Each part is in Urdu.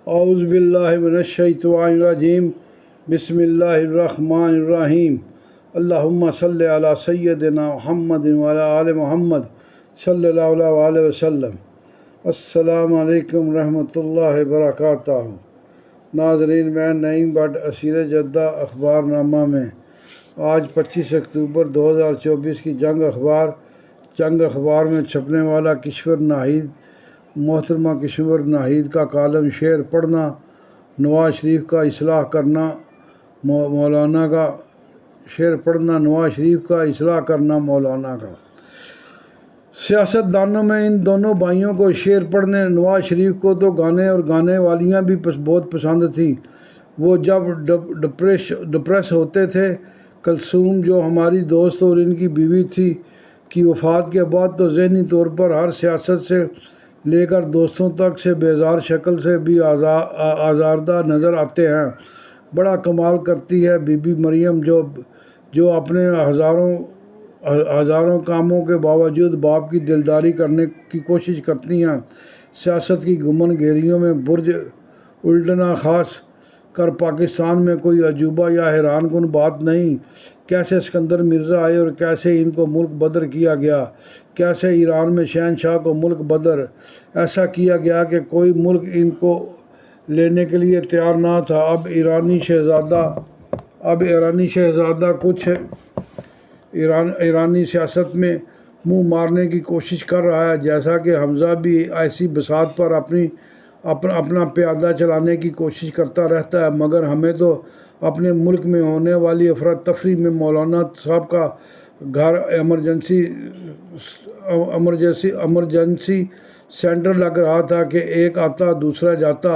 اعوذ باللہ من الشیطان الرجیم بسم اللہ الرحمن الرحیم اللہم صلی علی سیدنا محمد وعلی آل محمد صلی اللہ علیہ وسلم۔ السلام علیکم رحمۃ اللہ وبرکاتہ۔ ناظرین، میں نعیم بٹ اسیر جدہ اخبار نامہ میں آج 25 اکتوبر 2024 کی جنگ اخبار میں چھپنے والا کشور ناہید محترمہ کشور ناہید کا کالم شعر پڑھنا، نواز شریف کا اصلاح کرنا مولانا کا سیاست دانوں میں ان دونوں بھائیوں کو شعر پڑھنے، نواز شریف کو تو گانے اور گانے والیاں بھی بہت پسند تھیں۔ وہ جب ڈپریس ہوتے تھے، کلثوم جو ہماری دوست اور ان کی بیوی تھی کی وفات کے بعد تو ذہنی طور پر ہر سیاست سے لے کر دوستوں تک سے بیزار شکل سے بھی آزاردہ نظر آتے ہیں۔ بڑا کمال کرتی ہے بی بی مریم جو اپنے ہزاروں کاموں کے باوجود باپ کی دلداری کرنے کی کوشش کرتی ہیں۔ سیاست کی گمن گیریوں میں برج الٹنا خاص کر پاکستان میں کوئی عجوبہ یا حیران کن بات نہیں۔ کیسے اسکندر مرزا آئے اور کیسے ان کو ملک بدر کیا گیا، کیسے ایران میں شہنشاہ کو ملک بدر ایسا کیا گیا کہ کوئی ملک ان کو لینے کے لیے تیار نہ تھا۔ اب ایرانی شہزادہ کچھ ایرانی سیاست میں منہ مارنے کی کوشش کر رہا ہے، جیسا کہ حمزہ بھی ایسی بساط پر اپنا پیادہ چلانے کی کوشش کرتا رہتا ہے، مگر ہمیں تو اپنے ملک میں ہونے والی افراتفری میں مولانا صاحب کا گھر ایمرجنسی سینٹر لگ رہا تھا کہ ایک آتا دوسرا جاتا،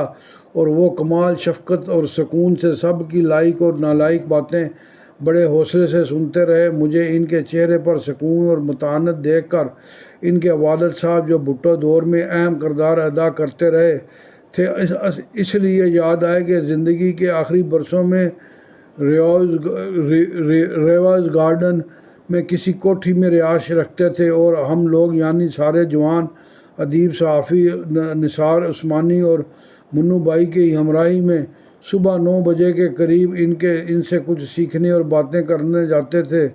اور وہ کمال شفقت اور سکون سے سب کی لائق اور نالائق باتیں بڑے حوصلے سے سنتے رہے۔ مجھے ان کے چہرے پر سکون اور متانت دیکھ کر ان کے والد صاحب جو بھٹو دور میں اہم کردار ادا کرتے رہے تھے اس لیے یاد آئے کہ زندگی کے آخری برسوں میں ریواز گارڈن میں کسی کوٹھی میں رہائش رکھتے تھے، اور ہم لوگ یعنی سارے جوان ادیب صحافی نثار عثمانی اور منو بھائی کی ہمراہی میں صبح 9 بجے کے قریب ان سے کچھ سیکھنے اور باتیں کرنے جاتے تھے۔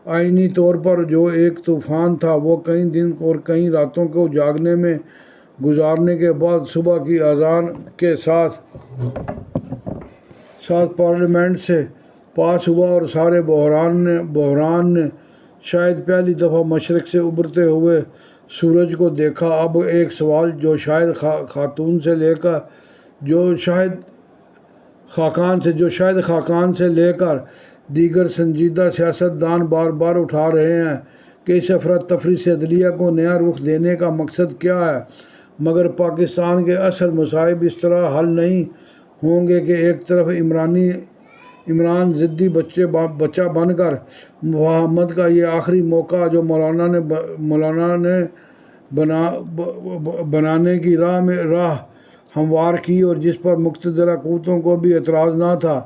آئینی طور پر جو ایک طوفان تھا، وہ کئی دن اور کئی راتوں کو جاگنے میں گزارنے کے بعد صبح کی اذان کے ساتھ پارلیمنٹ سے پاس ہوا، اور سارے بحران نے شاید پہلی دفعہ مشرق سے ابھرتے ہوئے سورج کو دیکھا۔ اب ایک سوال جو شاید خاقان سے لے کر دیگر سنجیدہ سیاست دان بار بار اٹھا رہے ہیں کہ اس افراتفری سے عدلیہ کو نیا رخ دینے کا مقصد کیا ہے، مگر پاکستان کے اصل مصائب اس طرح حل نہیں ہوں گے کہ ایک طرف عمران ضدی بچہ بن کر مفاہمت کا یہ آخری موقع جو مولانا نے بنانے کی راہ ہموار کی اور جس پر مقتدرہ قوتوں کو بھی اعتراض نہ تھا،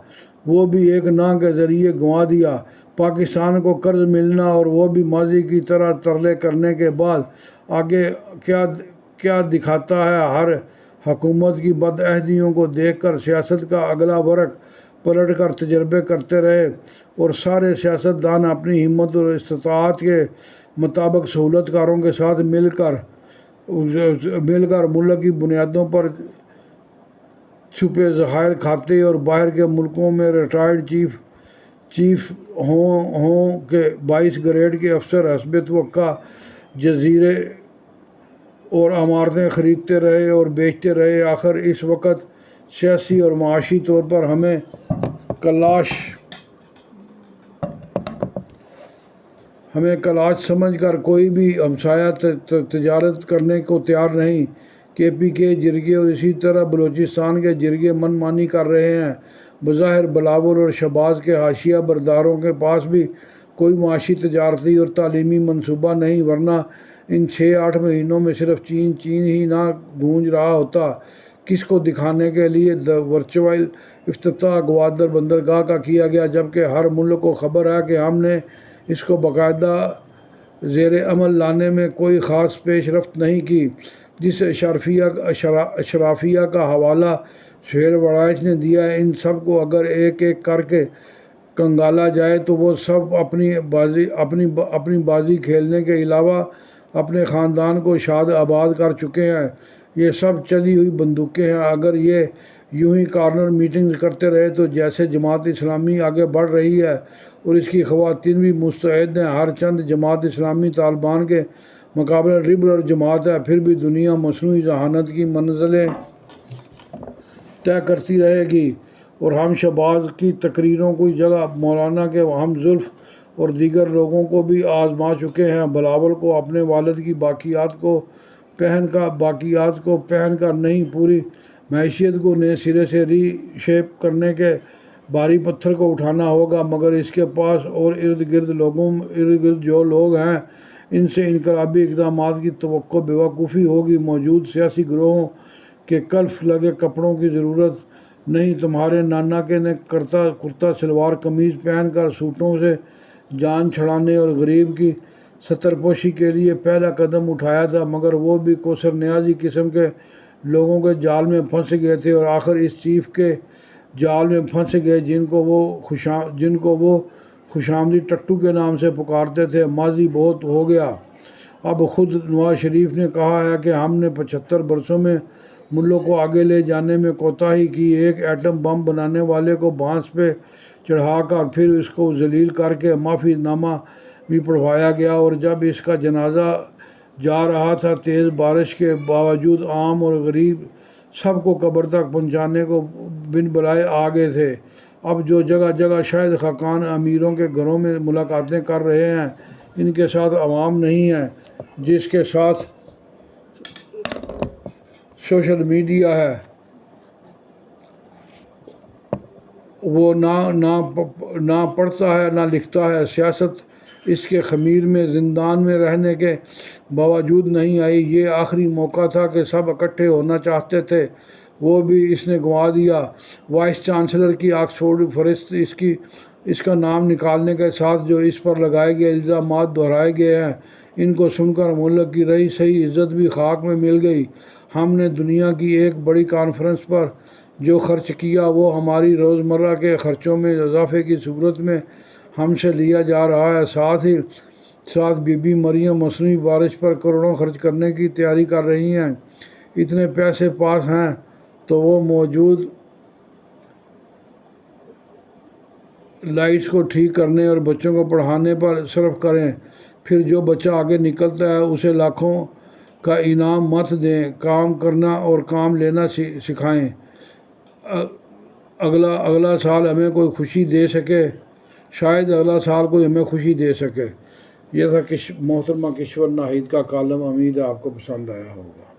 وہ بھی ایک نہ کے ذریعے گنوا دیا۔ پاکستان کو قرض ملنا اور وہ بھی ماضی کی طرح ترلے کرنے کے بعد آگے کیا دکھاتا ہے۔ ہر حکومت کی بدعہدیوں کو دیکھ کر سیاست کا اگلا ورق پلٹ کر تجربے کرتے رہے، اور سارے سیاست دان اپنی ہمت اور استطاعت کے مطابق سہولت کاروں کے ساتھ مل کر ملک کی بنیادوں پر چھپے ذخائر کھاتے اور باہر کے ملکوں میں ریٹائرڈ چیف ہوں کہ 22 گریڈ کے افسر حسب توقع جزیرے اور عمارتیں خریدتے رہے اور بیچتے رہے۔ آخر اس وقت سیاسی اور معاشی طور پر ہمیں کلاش سمجھ کر کوئی بھی ہمسایہ تجارت کرنے کو تیار نہیں۔ KP کے جرگے اور اسی طرح بلوچستان کے جرگے من مانی کر رہے ہیں۔ بظاہر بلاول اور شہباز کے حاشیہ برداروں کے پاس بھی کوئی معاشی، تجارتی اور تعلیمی منصوبہ نہیں، ورنہ ان 6-8 مہینوں میں صرف چین ہی نہ گونج رہا ہوتا۔ کس کو دکھانے کے لیے ورچوئل افتتاح گوادر بندرگاہ کا کیا گیا، جبکہ ہر ملک کو خبر ہے کہ ہم نے اس کو باقاعدہ زیر عمل لانے میں کوئی خاص پیش رفت نہیں کی۔ جس اشرافیہ کا حوالہ سہیل وڑائچ نے دیا ہے، ان سب کو اگر ایک ایک کر کے کنگالا جائے تو وہ سب اپنی بازی کھیلنے کے علاوہ اپنے خاندان کو شاد آباد کر چکے ہیں۔ یہ سب چلی ہوئی بندوقیں ہیں۔ اگر یہ یوں ہی کارنر میٹنگز کرتے رہے تو جیسے جماعت اسلامی آگے بڑھ رہی ہے اور اس کی خواتین بھی مستعد ہیں، ہر چند جماعت اسلامی طالبان کے مقابلے لبرل جماعت ہے، پھر بھی دنیا مصنوعی ذہانت کی منزلیں طے کرتی رہے گی اور ہم شہباز کی تقریروں کی جگہ مولانا کے ہم زلف اور دیگر لوگوں کو بھی آزما چکے ہیں۔ بلاول کو اپنے والد کی باقیات کو پہن کر نہیں، پوری معیشت کو نئے سرے سے ری شیپ کرنے کے بھاری پتھر کو اٹھانا ہوگا، مگر اس کے پاس اور ارد گرد جو لوگ ہیں ان سے انقلابی اقدامات کی توقع بیوقوفی ہوگی۔ موجود سیاسی گروہوں کے کلف لگے کپڑوں کی ضرورت نہیں۔ تمہارے نانا کے نے کرتا شلوار قمیض پہن کر سوٹوں سے جان چھڑانے اور غریب کی سترپوشی کے لیے پہلا قدم اٹھایا تھا، مگر وہ بھی کوثر نیازی قسم کے لوگوں کے جال میں پھنس گئے تھے اور آخر اس چیف کے جال میں پھنس گئے جن کو وہ خوشامدی ٹٹو کے نام سے پکارتے تھے۔ ماضی بہت ہو گیا۔ اب خود نواز شریف نے کہا ہے کہ ہم نے 75 برسوں میں ملک کو آگے لے جانے میں کوتاہی کی۔ ایک ایٹم بم بنانے والے کو بانس پہ چڑھا کر پھر اس کو ذلیل کر کے معافی نامہ بھی پڑھوایا گیا، اور جب اس کا جنازہ جا رہا تھا تیز بارش کے باوجود عام اور غریب سب کو قبر تک پہنچانے کو بن بلائے آ گئے تھے۔ اب جو جگہ جگہ شاہد خاقان امیروں کے گھروں میں ملاقاتیں کر رہے ہیں، ان کے ساتھ عوام نہیں ہے، جس کے ساتھ سوشل میڈیا ہے۔ وہ نہ پڑھتا ہے نہ لکھتا ہے۔ سیاست اس کے خمیر میں زندان میں رہنے کے باوجود نہیں آئی۔ یہ آخری موقع تھا کہ سب اکٹھے ہونا چاہتے تھے، وہ بھی اس نے گنوا دیا۔ وائس چانسلر کی آکسفورڈ فہرست، اس کا نام نکالنے کے ساتھ جو اس پر لگائے گئے الزامات دہرائے گئے ہیں، ان کو سن کر ملک کی رہی سہی عزت بھی خاک میں مل گئی۔ ہم نے دنیا کی ایک بڑی کانفرنس پر جو خرچ کیا وہ ہماری روزمرہ کے خرچوں میں اضافے کی صورت میں ہم سے لیا جا رہا ہے۔ ساتھ ہی ساتھ بی بی مریم مصنوعی بارش پر کروڑوں خرچ کرنے کی تیاری کر رہی ہیں۔ اتنے پیسے پاس ہیں تو وہ موجود لائٹس کو ٹھیک کرنے اور بچوں کو پڑھانے پر صرف کریں، پھر جو بچہ آگے نکلتا ہے اسے لاکھوں کا انعام مت دیں۔ کام کرنا اور کام لینا سکھائیں۔ اگلا سال ہمیں کوئی خوشی دے سکے، شاید اگلا سال کوئی ہمیں خوشی دے سکے۔ یہ تھا محترمہ کشور ناہید کا کالم۔ امید ہے آپ کو پسند آیا ہوگا۔